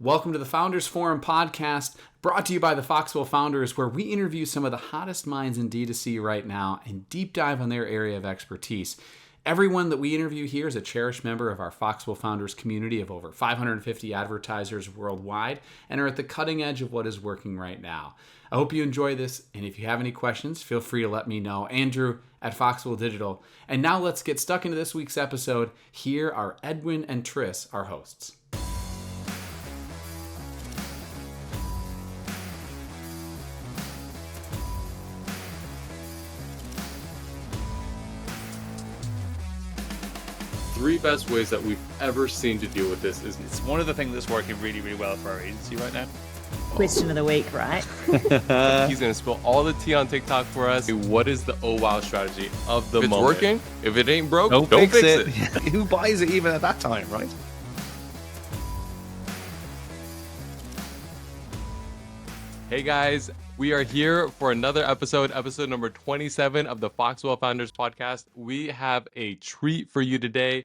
Welcome to the Founders Forum podcast, brought to you by the Foxwell Founders, where we interview some of the hottest minds in D2C right now and deep dive on their area of expertise. Everyone that we interview here is a cherished member of our Foxwell Founders community of over 550 advertisers worldwide and are at the cutting edge of what is working right now. I hope you enjoy this, and if you have any questions, feel free to let me know. Andrew at Foxwell Digital. And now let's get stuck into this week's episode. Here are Edwin and Tris, our hosts. Three best ways that we've ever seen to deal with this is it's one of the things that's working really, really well for our agency right now. Question of the week, right? He's going to spill all the tea on TikTok for us. What is the oh wow strategy of the moment? If it's working, if it ain't broke, don't fix it. Who buys it even at that time, right? Hey guys, we are here for another episode number 27 of the Foxwell Founders podcast. We have a treat for you today.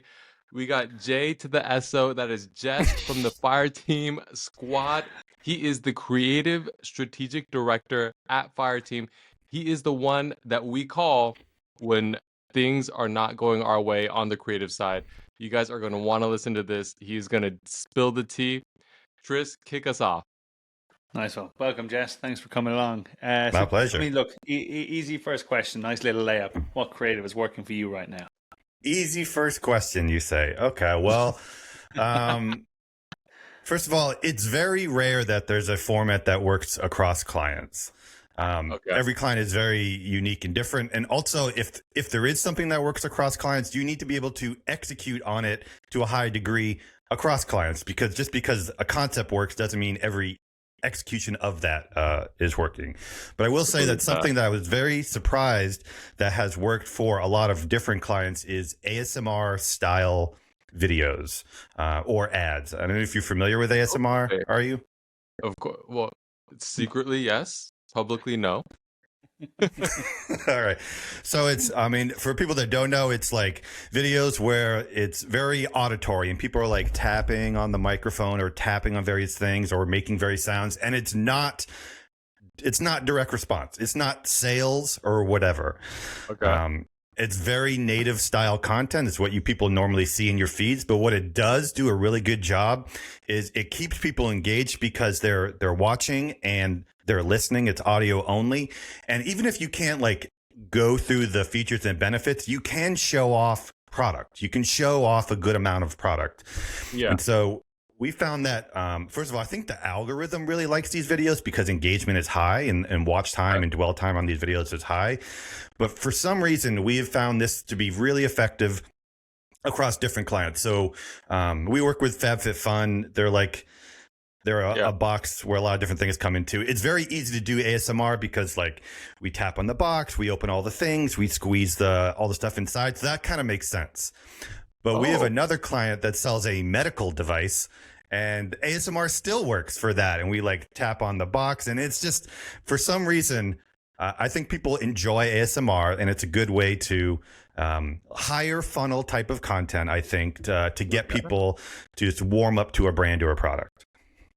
We got J to the SO, that is Jess from the Fireteam squad. He is the creative strategic director at Fireteam. He is the one that we call when things are not going our way on the creative side. You guys are going to want to listen to this. He's going to spill the tea. Tris, kick us off. Nice one. Welcome, Jess. Thanks for coming along. My pleasure. I mean, look, easy first question. Nice little layup. What creative is working for you right now? Easy first question, you say. Okay, well, first of all, it's very rare that there's a format that works across clients. Every client is very unique and different. And also, if there is something that works across clients, you need to be able to execute on it to a high degree across clients, because just because a concept works doesn't mean every execution of that is working. But I will say that something that I was very surprised that has worked for a lot of different clients is ASMR style videos or ads. I don't know if you're familiar with ASMR. Okay. Are you? Of course. Well, secretly, yes. Publicly, no. All right. So it's, I mean, for people that don't know, it's like videos where it's very auditory and people are like tapping on the microphone or tapping on various things or making various sounds. And it's not direct response. It's not sales or whatever. Okay. It's very native style content. It's what you people normally see in your feeds. But what it does do a really good job is it keeps people engaged because they're watching and they're listening. It's audio only. And even if you can't like go through the features and benefits, you can show off product. You can show off a good amount of product. Yeah. And so we found that, first of all, I think the algorithm really likes these videos because engagement is high and watch time and dwell time on these videos is high. But for some reason, we have found this to be really effective across different clients. So we work with FabFitFun. They're a box where a lot of different things come into. It's very easy to do ASMR because like we tap on the box, we open all the things, we squeeze all the stuff inside. So that kind of makes sense. But we have another client that sells a medical device and ASMR still works for that. And we like tap on the box and it's just, for some reason, I think people enjoy ASMR and it's a good way to higher funnel type of content, I think, to get people to just warm up to a brand or a product.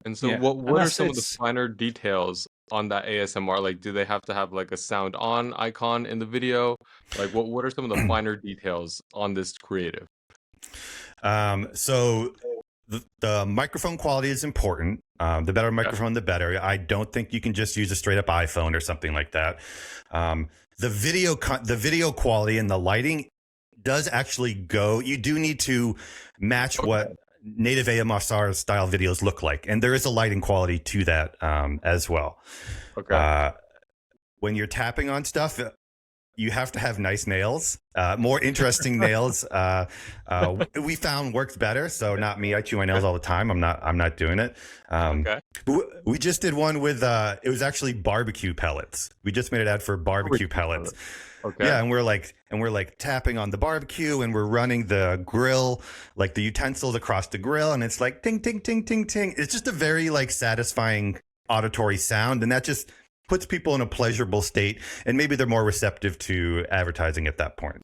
And so what are some of the finer details on that ASMR? Like, do they have to have like a sound on icon in the video? Like what are some of the finer details on this creative? So the microphone quality is important. The better microphone, the better. I don't think you can just use a straight up iPhone or something like that. The video quality and the lighting does actually go. You do need to match what native ASMR style videos look like, and there is a lighting quality to that as well. Okay. When you're tapping on stuff, you have to have nice nails, more interesting nails. We found works better. So not me. I chew my nails all the time. I'm not doing it. But we just did one with it was actually barbecue pellets. We just made an ad for barbecue pellets. Okay. Yeah, and we're like tapping on the barbecue and we're running the grill, like the utensils across the grill, and it's like ting ting ting ting ting. It's just a very like satisfying auditory sound, and that just puts people in a pleasurable state, and maybe they're more receptive to advertising at that point.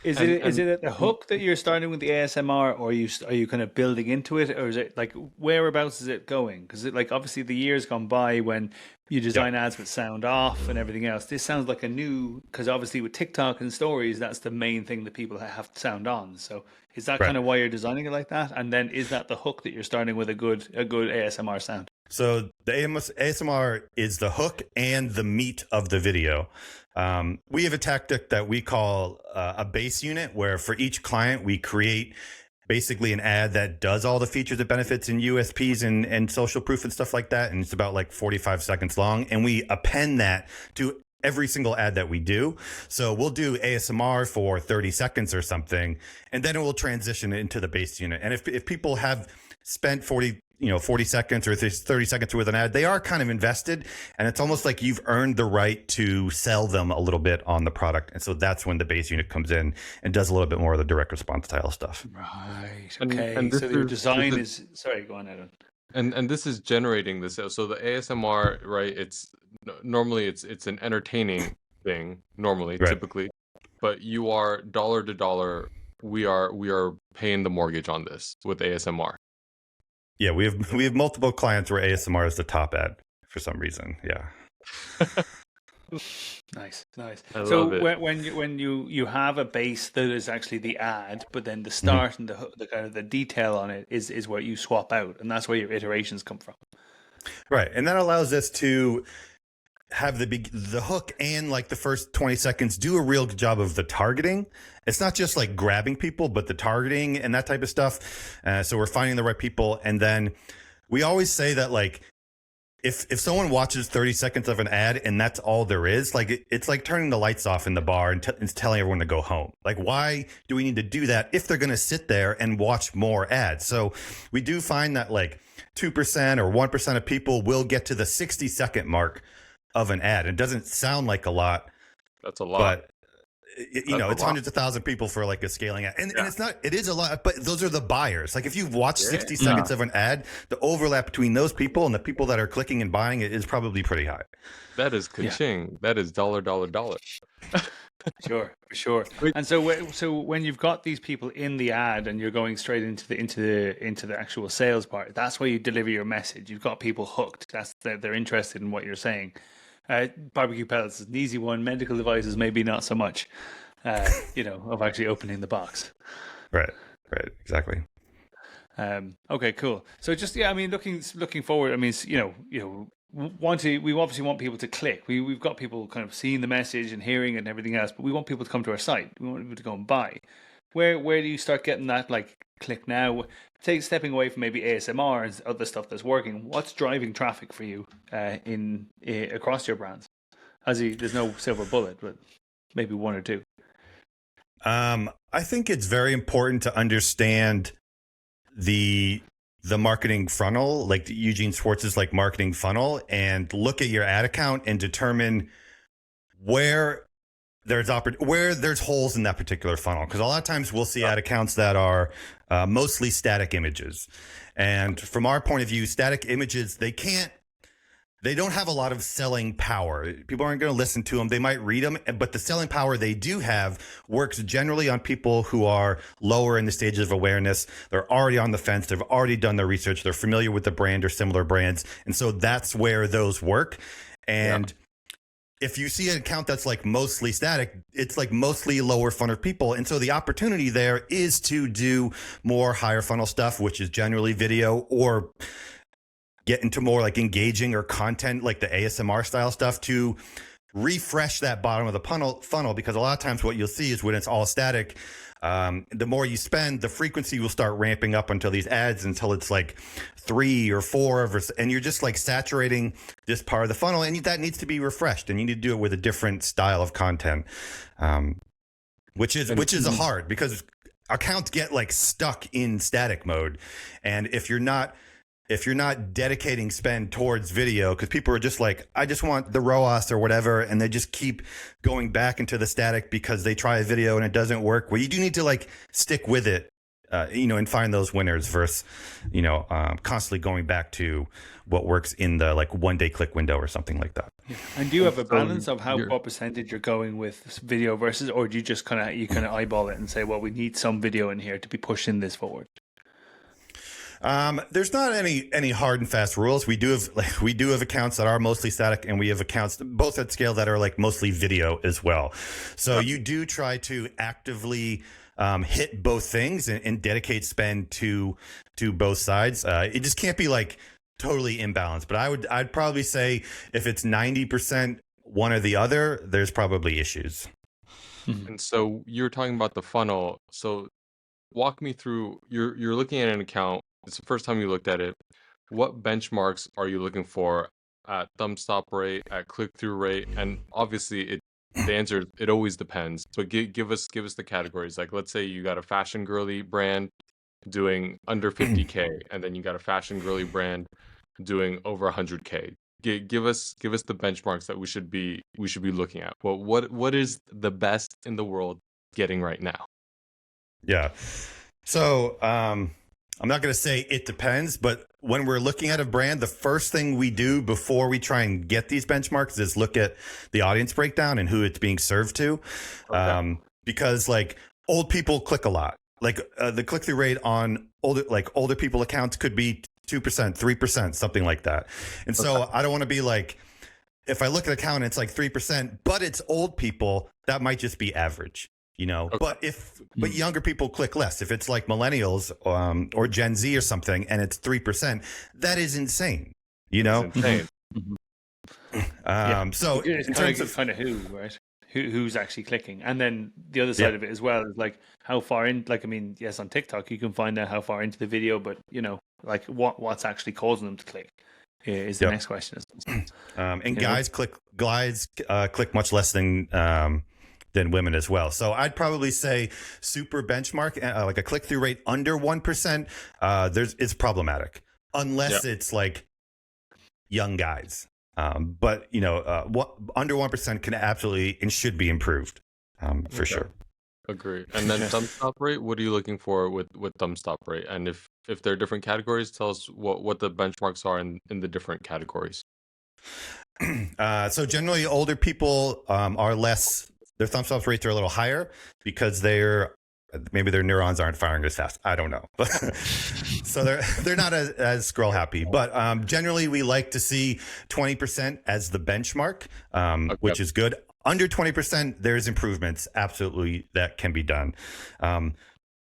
Is And it at the hook that you're starting with the ASMR, or are you kind of building into it, or is it like whereabouts is it going? Because like obviously the years gone by when you design ads with sound off and everything else. This sounds like a new, because obviously with TikTok and stories, that's the main thing that people have sound on. So is that kind of why you're designing it like that? And then is that the hook that you're starting with a good ASMR sound? So the ASMR is the hook and the meat of the video. We have a tactic that we call a base unit, where for each client we create basically an ad that does all the features and benefits and USPs and social proof and stuff like that. And it's about like 45 seconds long. And we append that to every single ad that we do. So we'll do ASMR for 30 seconds or something, and then it will transition into the base unit. And if people have spent 40 seconds or 30 seconds with an ad, they are kind of invested, and it's almost like you've earned the right to sell them a little bit on the product. And so that's when the base unit comes in and does a little bit more of the direct response style stuff. Right. Okay. And so your design is sorry, go on, Edwin. And this is generating the sales. So the ASMR, right? It's normally it's an entertaining thing, normally, typically, but you are dollar to dollar. We are paying the mortgage on this with ASMR. Yeah, we have multiple clients where ASMR is the top ad for some reason. Yeah. Nice. I So love it. when you have a base that is actually the ad, but then the start and the kind of the detail on it is what you swap out, and that's where your iterations come from. Right, and that allows us to have the hook and like the first 20 seconds do a real good job of the targeting. It's not just like grabbing people, but the targeting and that type of stuff. So we're finding the right people. And then we always say that like, if someone watches 30 seconds of an ad and that's all there is, like it's like turning the lights off in the bar and telling everyone to go home. Like, why do we need to do that if they're going to sit there and watch more ads? So we do find that like 2% or 1% of people will get to the 60-second mark of an ad. It doesn't sound like a lot. That's a lot. But it's hundreds of thousands of people for like a scaling ad. And it's not, it is a lot, but those are the buyers. Like if you've watched 60 seconds of an ad, the overlap between those people and the people that are clicking and buying it is probably pretty high. That is ka-ching. That is dollar. Sure, for sure. And so when you've got these people in the ad and you're going straight into the actual sales part, that's where you deliver your message. You've got people hooked. They're interested in what you're saying. Barbecue pellets is an easy one. Medical devices maybe not so much. Of actually opening the box. Right, exactly. Okay, cool. So just looking forward. I mean, we obviously want people to click. We've got people kind of seeing the message and hearing it and everything else, but we want people to come to our site. We want people to go and buy. Where do you start getting that like click now? Stepping away from maybe ASMR and other stuff that's working. What's driving traffic for you across your brands? There's no silver bullet, but maybe one or two. I think it's very important to understand the marketing funnel, like Eugene Schwartz's like marketing funnel, and look at your ad account and determine where there's holes in that particular funnel. Because a lot of times we'll see ad accounts that are mostly static images. And from our point of view, static images, they don't have a lot of selling power. People aren't going to listen to them. They might read them, but the selling power they do have works generally on people who are lower in the stages of awareness. They're already on the fence. They've already done their research. They're familiar with the brand or similar brands. And so that's where those work. And if you see an account that's like mostly static, it's like mostly lower funnel people. And so the opportunity there is to do more higher funnel stuff, which is generally video, or get into more like engaging or content like the ASMR style stuff to refresh that bottom of the funnel. Because a lot of times what you'll see is when it's all static, the more you spend, the frequency will start ramping up until these ads, until it's like 3 or 4 and you're just like saturating this part of the funnel, and that needs to be refreshed, and you need to do it with a different style of content, which is hard because accounts get like stuck in static mode. And if you're not dedicating spend towards video, because people are just like, I just want the ROAS or whatever, and they just keep going back into the static because they try a video and it doesn't work. Well, you do need to like stick with it and find those winners versus, constantly going back to what works in the like 1 day click window or something like that. And do you have a balance of what percentage you're going with video versus, or do you just kind of eyeball it and say, well, we need some video in here to be pushing this forward? There's not any hard and fast rules. We do have accounts that are mostly static, and we have accounts both at scale that are like mostly video as well. So you do try to actively hit both things and dedicate spend to both sides. It just can't be like totally imbalanced. But I'd probably say if it's 90% one or the other, there's probably issues. And so you're talking about the funnel. So walk me through. You're looking at an account. It's the first time you looked at it. What benchmarks are you looking for at thumb stop rate, at click through rate? And obviously, the answer it always depends. But give us the categories. Like, let's say you got a fashion girly brand doing under 50K, and then you got a fashion girly brand doing over 100K. Give us the benchmarks that we should be looking at. Well, what is the best in the world getting right now? Yeah. So I'm not going to say it depends, but when we're looking at a brand, the first thing we do before we try and get these benchmarks is look at the audience breakdown and who it's being served to. Okay. Because like old people click a lot. Like the click-through rate on older people accounts could be 2%, 3%, something like that. And so I don't want to be like, if I look at an account and it's like 3%, but it's old people, that might just be average, Okay. But younger people click less. If it's like millennials or Gen Z or something, and it's 3%, that is insane. It's insane. So in terms of kind of who, right? Who's actually clicking, and then the other side of it as well is like how far in. Like, I mean, yes, on TikTok you can find out how far into the video, but like what's actually causing them to click is the next question. Guys click much less than women as well. So I'd probably say super benchmark, like a click through rate under 1%. It's problematic unless it's like young guys. But under 1% can absolutely and should be improved for sure. Agree. And then thumb stop rate, what are you looking for with thumb stop rate? And if there are different categories, tell us what the benchmarks are in the different categories. So generally older people are less, their thumb stop rates are a little higher because maybe their neurons aren't firing as fast. I don't know. So they're not as scroll happy. But generally, we like to see 20% as the benchmark, which is good. Under 20%, there's improvements. Absolutely, that can be done.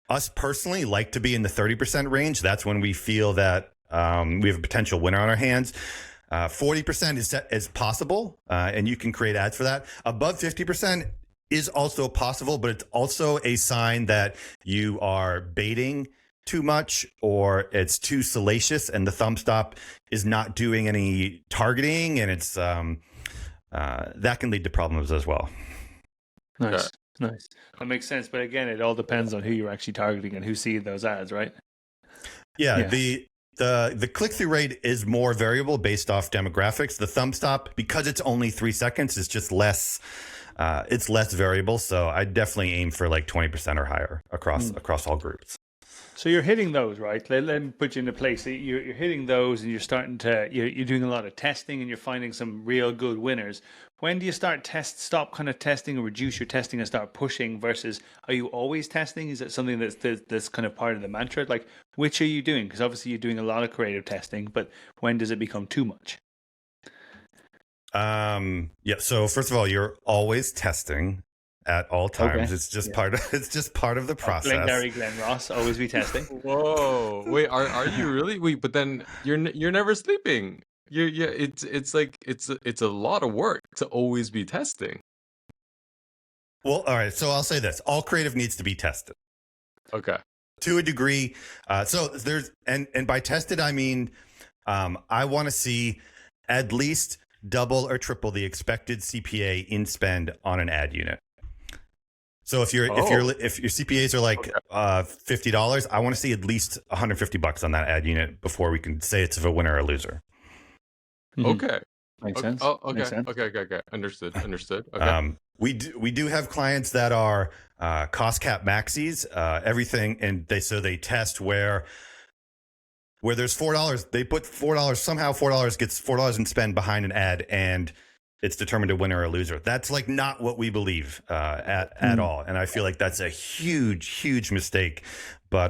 Us personally like to be in the 30% range. That's when we feel that we have a potential winner on our hands. 40% is possible, and you can create ads for that. Above 50% is also possible, but it's also a sign that you are baiting too much or it's too salacious and the thumb stop is not doing any targeting, and it's that can lead to problems as well. Nice. That makes sense. But again, it all depends on who you're actually targeting and who's seeing those ads, right? Yeah. The click-through rate is more variable based off demographics. The thumb stop, because it's only 3 seconds, is just less. It's less variable. So I definitely aim for like 20% or higher across all groups. So you're hitting those, right? Let me put you in a place. So you're hitting those, and you're starting to you're doing a lot of testing, and you're finding some real good winners. When do you stop kind of testing or reduce your testing and start pushing? Versus, are you always testing? Is it something that's kind of part of the mantra? Like, which are you doing? Because obviously you're doing a lot of creative testing, but when does it become too much? So first of all, you're always testing at all times. Okay. It's just part of the process. Glenn Ross, always be testing. Whoa, wait, are you really? Wait, but then you're never sleeping. It's a lot of work to always be testing. Well, all right. So I'll say this: all creative needs to be tested. Okay. To a degree. So there's and by tested I mean I want to see at least double or triple the expected CPA in spend on an ad unit. So if your CPAs are like $50, I want to see at least $150 on that ad unit before we can say it's a winner or a loser. Okay. Makes sense. Oh, okay. Makes sense. Okay. Understood. Okay. We do have clients that are cost cap maxis, everything, and they test where there's $4, they put $4, somehow $4 gets $4 in spend behind an ad, and it's determined a winner or a loser. That's like not what we believe at all, and I feel like that's a huge mistake. But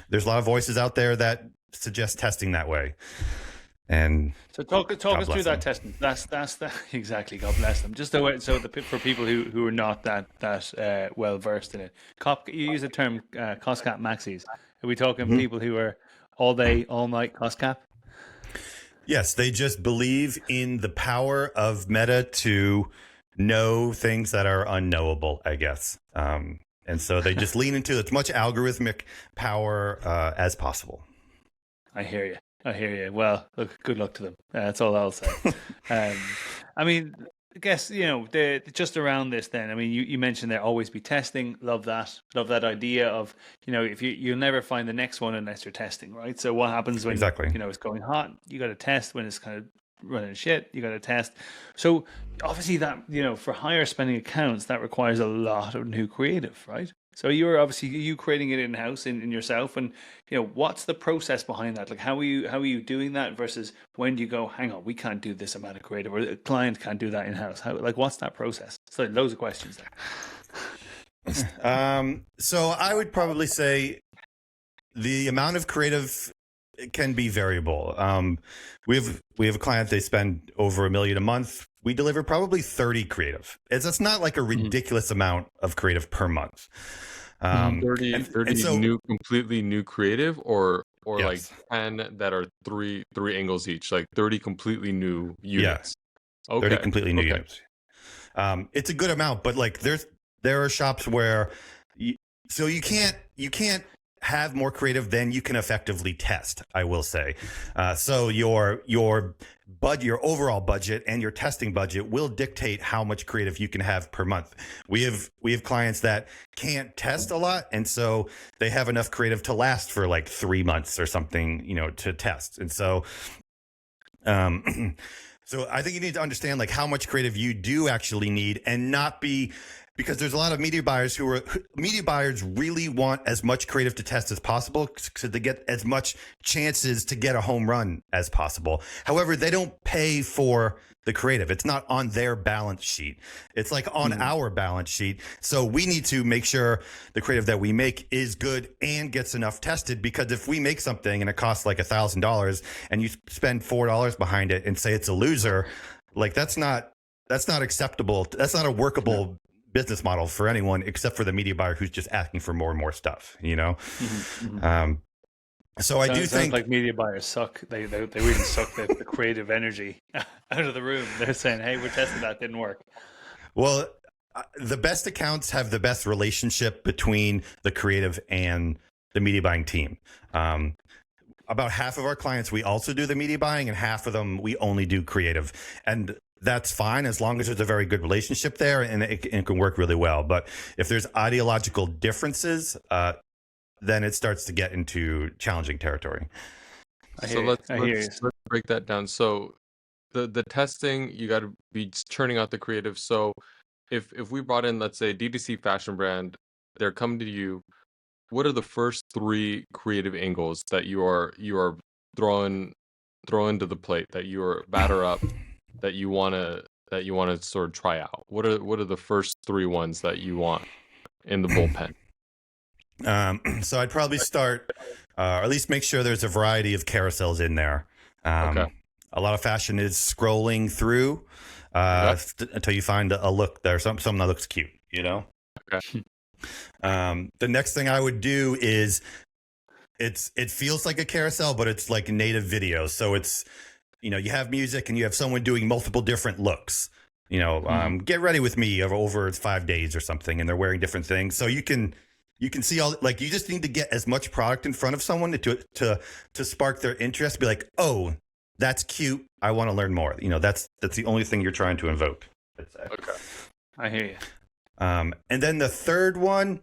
there's a lot of voices out there that suggest testing that way. And so talk us through that testing. That's exactly. God bless them. Just for people who are not that well versed in it. You use the term cost cap maxis. Are we talking people who are all day, all night cost cap? Yes, they just believe in the power of Meta to know things that are unknowable, I guess. And so they just lean into as much algorithmic power as possible. I hear you. Well, look, good luck to them. That's all I'll say. I mean, I guess, just around this then, I mean, you mentioned there always be testing. Love that idea of, if you'll never find the next one unless you're testing, right? So what happens when, it's going hot? You got to test. When it's kind of running shit, you got to test. So obviously that, for higher spending accounts, that requires a lot of new creative, right? So you creating it in-house in yourself, and what's the process behind that? Like how are you doing that versus when do you go, hang on, we can't do this amount of creative, or the client can't do that in-house? What's that process? So loads of questions there. So I would probably say the amount of creative can be variable. We have a client, they spend over $1 million a month. We deliver probably 30 creative. That's not like a ridiculous amount of creative per month. 30 completely new creative, or yes. Like 10 that are three angles each, like 30 completely new units. Yeah. Okay. 30 completely new units. It's a good amount, but like there are shops where you can't have more creative than you can effectively test, I will say. So your overall budget and your testing budget will dictate how much creative you can have per month. We have clients that can't test a lot, and so they have enough creative to last for like 3 months or something, to test. And so so I think you need to understand like how much creative you do actually need, and not be, because there's a lot of media buyers really want as much creative to test as possible so they get as much chances to get a home run as possible. However, they don't pay for the creative. It's not on their balance sheet. It's like on our balance sheet. So we need to make sure the creative that we make is good and gets enough tested, because if we make something and it costs like $1,000 and you spend $4 behind it and say it's a loser, like that's not acceptable. That's not a workable business model for anyone except for the media buyer who's just asking for more and more stuff, So I do think like media buyers suck. They really suck the creative energy out of the room. They're saying, hey, we're testing that, didn't work. Well, the best accounts have the best relationship between the creative and the media buying team. About half of our clients, we also do the media buying, and half of them, we only do creative. And that's fine as long as there's a very good relationship there, and it can work really well. But if there's ideological differences, then it starts to get into challenging territory. Let's break that down. So the testing, you got to be churning out the creative. So if we brought in, let's say, D2C fashion brand, they're coming to you, what are the first 3 creative angles that you are throwing to the plate, that you are batter up, that you want to sort of try out? What are the first 3 ones that you want in the bullpen? So I'd probably start, or at least make sure there's a variety of carousels in there. A lot of fashion is scrolling through until you find a look there, something that looks cute, Okay. The next thing I would do is it feels like a carousel, but it's like native video. So it's, you have music and you have someone doing multiple different looks. Get ready with me over 5 days or something, and they're wearing different things. So you can see all, like, you just need to get as much product in front of someone to spark their interest. Be like, oh, that's cute, I want to learn more. That's the only thing you're trying to invoke. Okay, I hear you. And then the third one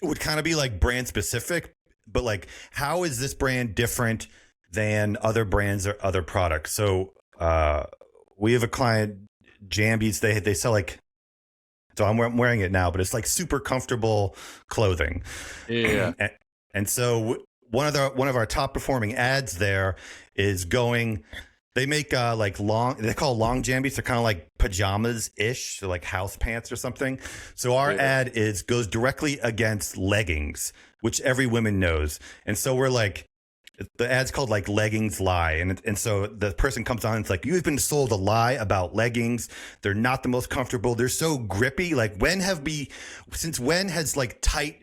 would kind of be like brand specific, but like, how is this brand different than other brands or other products? So we have a client, Jambies. They sell like So I'm wearing it now, but it's like super comfortable clothing. Yeah. And so one of our top performing ads there is going. They make they call long jambies. They're kind of like pajamas ish, so like house pants or something. So our ad goes directly against leggings, which every woman knows. And so we're like, the ad's called like leggings lie. And so the person comes on and it's like, you've been sold a lie about leggings. They're not the most comfortable. They're so grippy. Like since when has like tight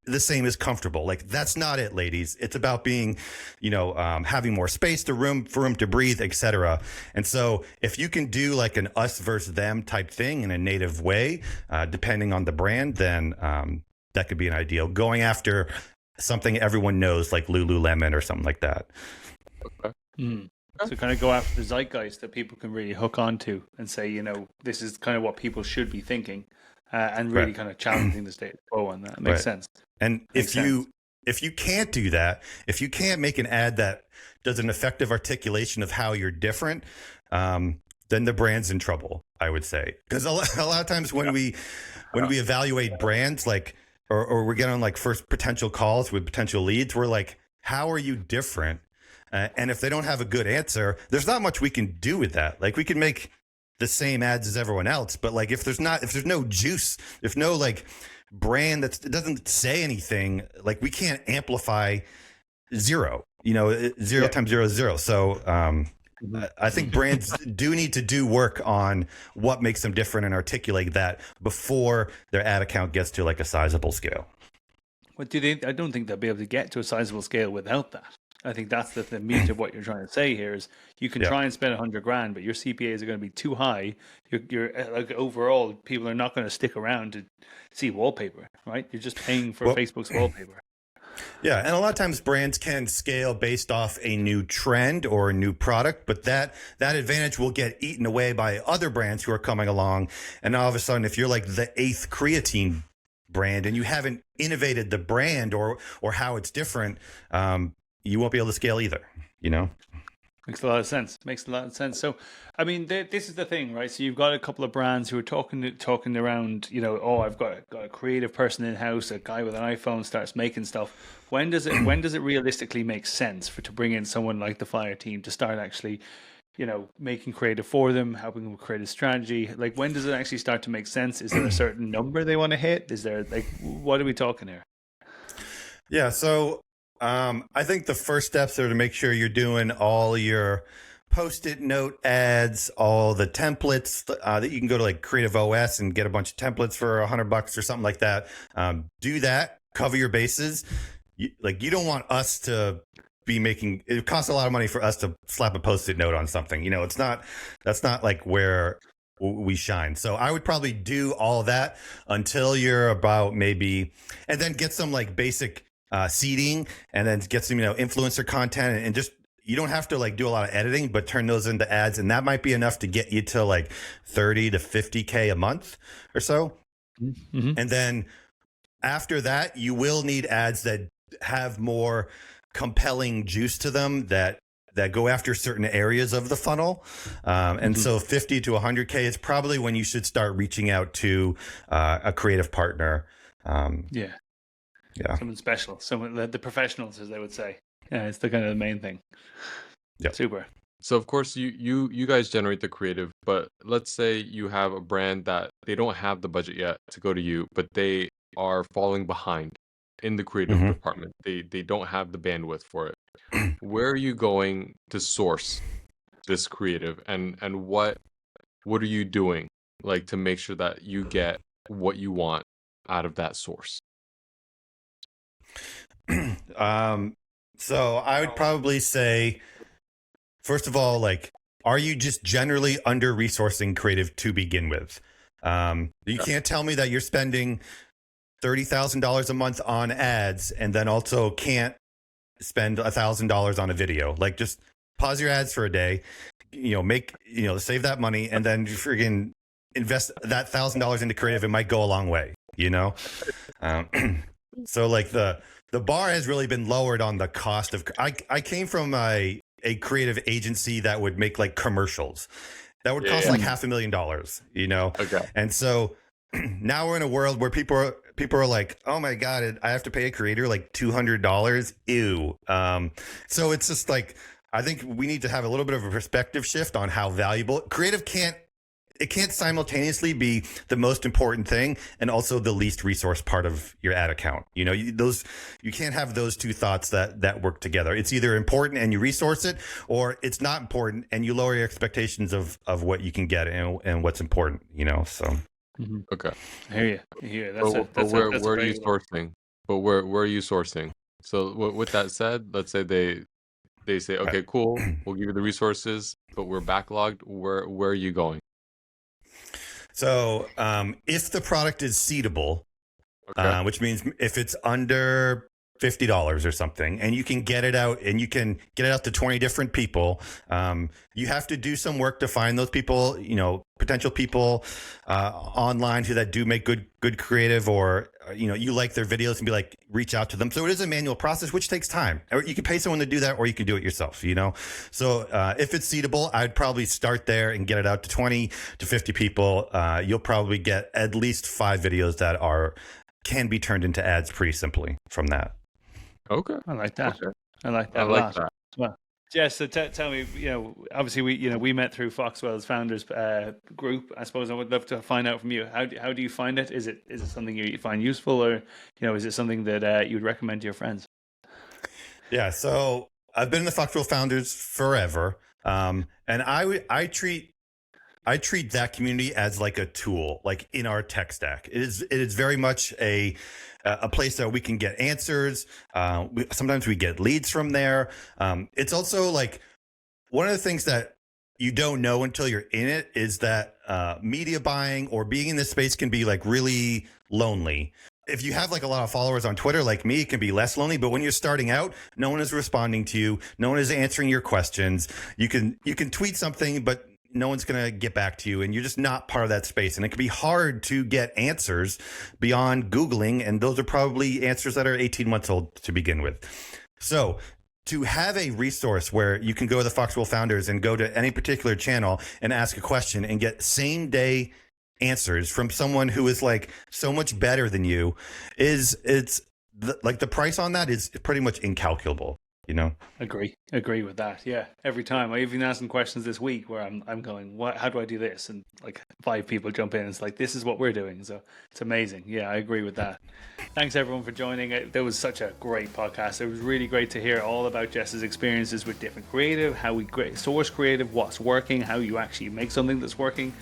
the same as comfortable? Like, that's not it, ladies. It's about being, having more space for room to breathe, etc. And so if you can do like an us versus them type thing in a native way, depending on the brand, then that could be an ideal. Going after something everyone knows, like Lululemon or something like that. Okay. So kind of go after the zeitgeist that people can really hook onto and say, this is kind of what people should be thinking. And really kind of challenging the status quo on that. Makes sense. And if you can't do that, if you can't make an ad that does an effective articulation of how you're different, then the brand's in trouble, I would say. Because a lot of times when we evaluate brands, like, or we get on like first potential calls with potential leads, we're like, how are you different? And if they don't have a good answer, there's not much we can do with that. Like, we can make the same ads as everyone else, but like if there's no juice, if no like brand that doesn't say anything, like we can't amplify zero. Zero times zero is zero. So I think brands do need to do work on what makes them different and articulate that before their ad account gets to like a sizable scale. But I don't think they'll be able to get to a sizable scale without that. I think that's the meat of what you're trying to say here is you can try and spend $100,000, but your CPAs are going to be too high. You're like, overall, people are not going to stick around to see wallpaper, right? You're just paying for Facebook's wallpaper. Yeah, and a lot of times brands can scale based off a new trend or a new product, but that advantage will get eaten away by other brands who are coming along. And all of a sudden, if you're like the 8th creatine brand and you haven't innovated the brand or how it's different, you won't be able to scale either, Makes a lot of sense. So, I mean, this is the thing, right? So you've got a couple of brands who are talking around, I've got a creative person in house, a guy with an iPhone starts making stuff. When does it realistically make sense to bring in someone like the Fireteam to start actually, making creative for them, helping them with creative strategy? Like, when does it actually start to make sense? Is there a certain number they want to hit? Is there what are we talking here? Yeah. So, I think the first steps are to make sure you're doing all your Post-it note ads, all the templates that you can go to like Creative OS and get a bunch of templates for $100 or something like that. Do that, cover your bases. You don't want us to be making, it costs a lot of money for us to slap a Post-it note on something. That's not like where we shine. So I would probably do all that until you're about maybe, and then get some like basic seeding, and then get some influencer content, and just, you don't have to like do a lot of editing, but turn those into ads, and that might be enough to get you to like 30 to 50K a month or so. Mm-hmm. And then after that, you will need ads that have more compelling juice to them, that go after certain areas of the funnel. And so 50 to 100K is probably when you should start reaching out to a creative partner. Yeah. Someone special, the professionals, as they would say. Yeah, it's the kind of the main thing. Yeah. Super. So of course you guys generate the creative, but let's say you have a brand that they don't have the budget yet to go to you, but they are falling behind in the creative department. They don't have the bandwidth for it. Where are you going to source this creative, and what are you doing like to make sure that you get what you want out of that source? So I would probably say, first of all, like, are you just generally under resourcing creative to begin with? You can't tell me that you're spending $30,000 a month on ads and then also can't spend $1,000 on a video. Like, just pause your ads for a day, save that money, and then you friggin' invest that $1,000 into creative. It might go a long way, So like the bar has really been lowered on the cost of. I came from a creative agency that would make like commercials that would cost like $500,000, Okay. And so now we're in a world where people are like, oh my God, I have to pay a creator like $200. Ew. So it's just like, I think we need to have a little bit of a perspective shift on how valuable creative can't simultaneously be the most important thing and also the least resource part of your ad account. You know, you can't have those two thoughts that work together. It's either important and you resource it, or it's not important and you lower your expectations of what you can get and what's important, you know, so. Okay. I hear you. But where are you sourcing? But where are you sourcing? So with that said, let's say they say, okay, cool, we'll give you the resources, but we're backlogged. Where are you going? So if the product is seedable, Okay. which means if it's under $50 or something, and you can get it out to 20 different people, you have to do some work to find those people, you know, potential people online that do make good creative, or you know, you like their videos and be like, reach out to them. So it is a manual process, which takes time. Or you can pay someone to do that, or you can do it yourself, you know? So if it's seedable, I'd probably start there and get it out to 20 to 50 people. You'll probably get at least 5 videos that can be turned into ads pretty simply from that. Okay. I like that. Okay. I like that. I like that. Well, Jess, so tell me, you know, obviously we met through Foxwell's founders group. I suppose I would love to find out from you. How do you find it? Is it something you find useful, or, you know, is it something that you would recommend to your friends? Yeah, so I've been in the Foxwell founders forever, and I treat that community as like a tool, like in our tech stack. It is very much a place that we can get answers. Sometimes we get leads from there. It's also like one of the things that you don't know until you're in it is that media buying or being in this space can be like really lonely. If you have like a lot of followers on Twitter, like me, it can be less lonely. But when you're starting out, no one is responding to you. No one is answering your questions. You can tweet something, but no one's going to get back to you, and you're just not part of that space. And it can be hard to get answers beyond Googling. And those are probably answers that are 18 months old to begin with. So to have a resource where you can go to the Foxwell founders and go to any particular channel and ask a question and get same day answers from someone who is like so much better than you the price on that is pretty much incalculable. You know, Agree with that. Yeah, every time I even asked them questions this week where I'm going, what? How do I do this? And like 5 people jump in. And it's like, this is what we're doing. So it's amazing. Yeah, I agree with that. Thanks everyone for joining. There was such a great podcast. It was really great to hear all about Jess's experiences with different creative, how we source creative, what's working, how you actually make something that's working.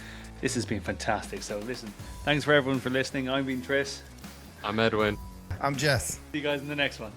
This has been fantastic. So listen, thanks for everyone for listening. I've been Tris. I'm Edwin. I'm Jess. See you guys in the next one.